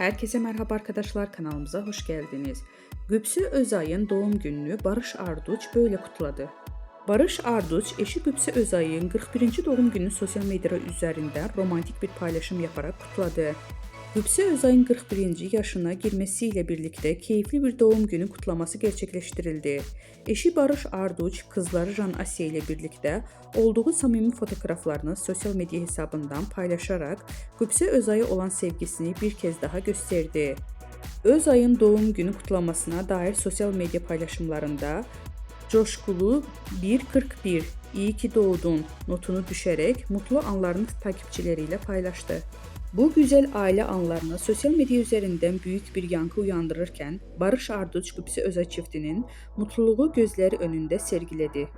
Herkese merhaba arkadaşlar, kanalımıza hoş geldiniz. Gübsü Özay'ın doğum gününü Barış Arduç böyle kutladı. Barış Arduç, eşi Gübsü Özay'ın 41. doğum gününü sosyal medya üzerinde romantik bir paylaşım yaparak kutladı. Gübsü Özay'ın 41. yaşına girmesiyle birlikte keyifli bir doğum günü kutlaması gerçekleştirildi. Eşi Barış Arduç, kızları Jan Asya ile birlikte olduğu samimi fotoğraflarını sosyal medya hesabından paylaşarak Gübsü Özay'a olan sevgisini bir kez daha gösterdi. Özay'ın doğum günü kutlamasına dair sosyal medya paylaşımlarında coşkulu 1.41 iyi ki doğdun notunu düşerek mutlu anlarını takipçileriyle paylaştı. Bu güzel aile anlarını sosyal medya üzerinden büyük bir yankı uyandırırken Barış Arduç Gübsü Özay çiftinin mutluluğu gözleri önünde sergiledi.